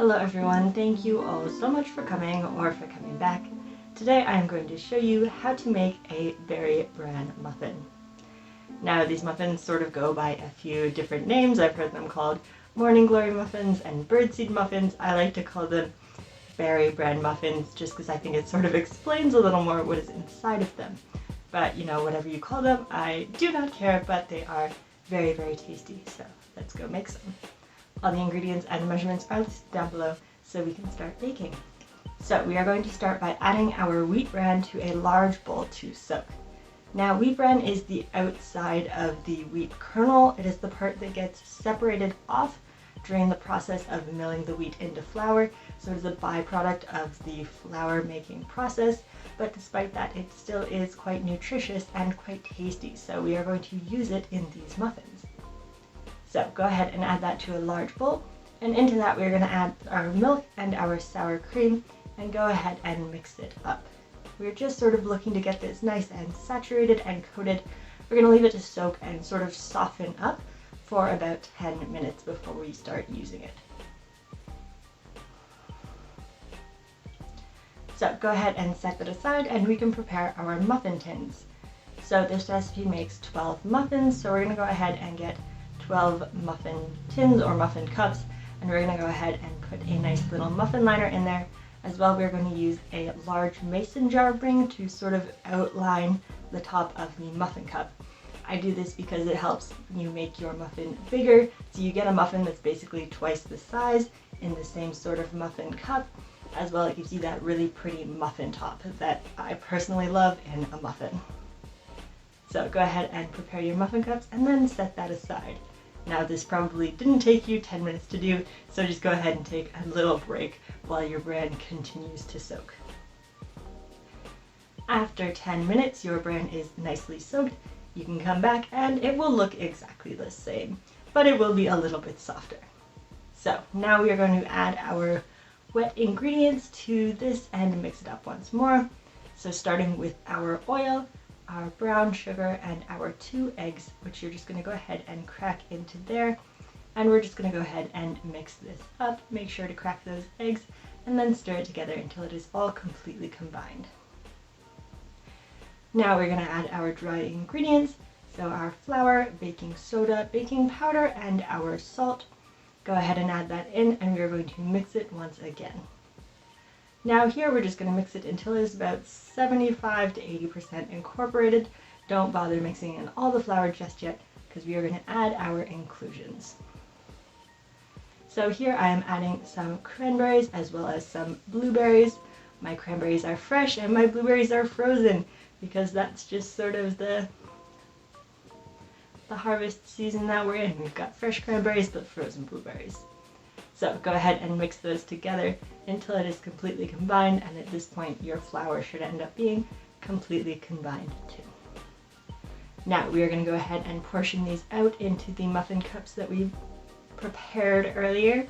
Hello everyone, thank you all so much for coming or for coming back. Today I am going to show you how to make a berry bran muffin. Now these muffins sort of go by a few different names. I've heard them called morning glory muffins and birdseed muffins. I like to call them berry bran muffins just because I think it sort of explains a little more what is inside of them. But you know, whatever you call them, I do not care, but they are very, very tasty. So let's go make some. All the ingredients and measurements are listed down below so we can start baking. So we are going to start by adding our wheat bran to a large bowl to soak. Now wheat bran is the outside of the wheat kernel. It is the part that gets separated off during the process of milling the wheat into flour. So it is a byproduct of the flour making process, but despite that it still is quite nutritious and quite tasty. So we are going to use it in these muffins. So go ahead and add that to a large bowl, and into that we're going to add our milk and our sour cream and go ahead and mix it up. We're just sort of looking to get this nice and saturated and coated. We're going to leave it to soak and sort of soften up for about 10 minutes before we start using it. So go ahead and set that aside and we can prepare our muffin tins. So this recipe makes 12 muffins, so we're going to go ahead and get 12 muffin tins or muffin cups, and we're going to go ahead and put a nice little muffin liner in there. As well, we're going to use a large mason jar ring to sort of outline the top of the muffin cup. I do this because it helps you make your muffin bigger, so you get a muffin that's basically twice the size in the same sort of muffin cup. As well, it gives you that really pretty muffin top that I personally love in a muffin. So go ahead and prepare your muffin cups and then set that aside. Now this probably didn't take you 10 minutes to do, so just go ahead and take a little break while your bran continues to soak. After 10 minutes, your bran is nicely soaked. You can come back and it will look exactly the same, but it will be a little bit softer. So now we are going to add our wet ingredients to this and mix it up once more. So starting with our oil, our brown sugar, and our 2 eggs, which you're just going to go ahead and crack into there. And we're just going to go ahead and mix this up. Make sure to crack those eggs and then stir it together until it is all completely combined. Now we're going to add our dry ingredients. So our flour, baking soda, baking powder, and our salt. Go ahead and add that in and we're going to mix it once again. Now here we're just going to mix it until it is about 75 to 80% incorporated. Don't bother mixing in all the flour just yet because we are going to add our inclusions. So here I am adding some cranberries as well as some blueberries. My cranberries are fresh and my blueberries are frozen because that's just sort of the harvest season that we're in. We've got fresh cranberries but frozen blueberries. So go ahead and mix those together until it is completely combined, and at this point your flour should end up being completely combined too. Now we are going to go ahead and portion these out into the muffin cups that we prepared earlier.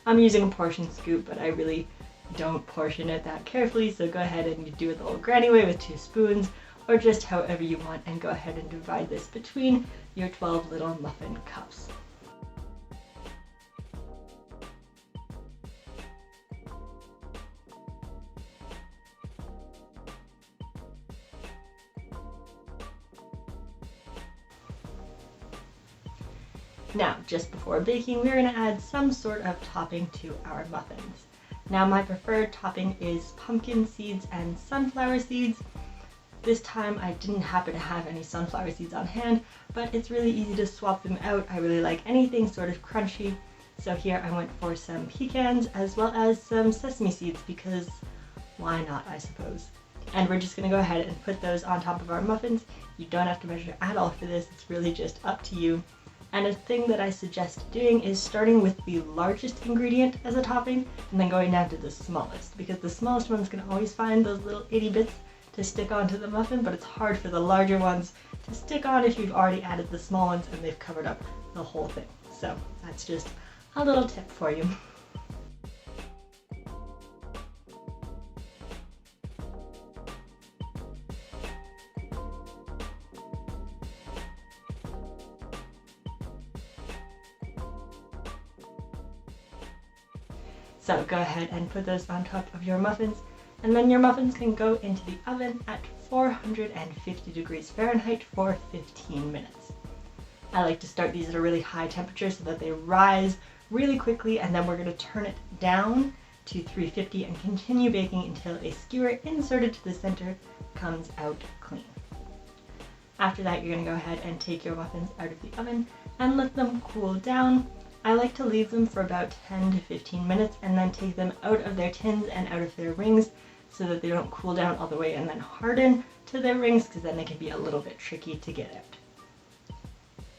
I'm using a portion scoop, but I really don't portion it that carefully, so go ahead and do it the old granny way with 2 spoons or just however you want, and go ahead and divide this between your 12 little muffin cups. Now, just before baking, we're going to add some sort of topping to our muffins. Now, my preferred topping is pumpkin seeds and sunflower seeds. This time I didn't happen to have any sunflower seeds on hand, but it's really easy to swap them out. I really like anything sort of crunchy. So here I went for some pecans as well as some sesame seeds because why not, I suppose. And we're just going to go ahead and put those on top of our muffins. You don't have to measure at all for this, it's really just up to you. And a thing that I suggest doing is starting with the largest ingredient as a topping and then going down to the smallest, because the smallest ones can always find those little itty bits to stick onto the muffin, but it's hard for the larger ones to stick on if you've already added the small ones and they've covered up the whole thing. So that's just a little tip for you. So go ahead and put those on top of your muffins, and then your muffins can go into the oven at 450 degrees Fahrenheit for 15 minutes. I like to start these at a really high temperature so that they rise really quickly, and then we're going to turn it down to 350 and continue baking until a skewer inserted to the center comes out clean. After that, you're going to go ahead and take your muffins out of the oven and let them cool down. I like to leave them for about 10 to 15 minutes and then take them out of their tins and out of their rings so that they don't cool down all the way and then harden to their rings, because then they can be a little bit tricky to get out.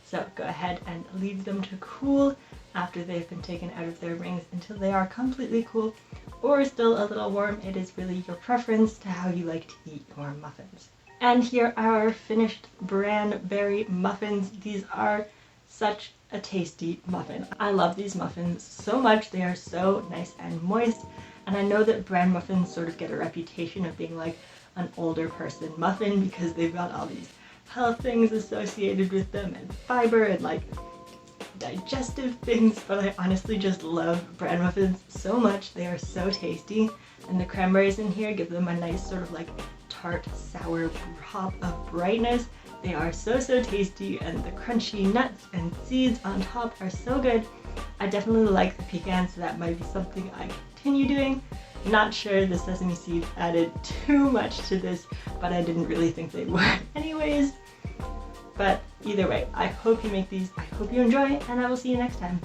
So go ahead and leave them to cool after they've been taken out of their rings until they are completely cool or still a little warm. It is really your preference to how you like to eat your muffins. And here are our finished Bran berry muffins. These are such a tasty muffin. I love these muffins so much. They are so nice and moist, and I know that Bran muffins sort of get a reputation of being like an older person muffin because they've got all these health things associated with them and fiber and like digestive things, but I honestly just love Bran muffins so much. They are so tasty, and the cranberries in here give them a nice sort of like tart, sour hop of brightness. They are so tasty, and the crunchy nuts and seeds on top are so good. I definitely like the pecans, so that might be something I continue doing. Not sure the sesame seeds added too much to this, but I didn't really think they would anyways. But either way, I hope you make these, I hope you enjoy, and I will see you next time.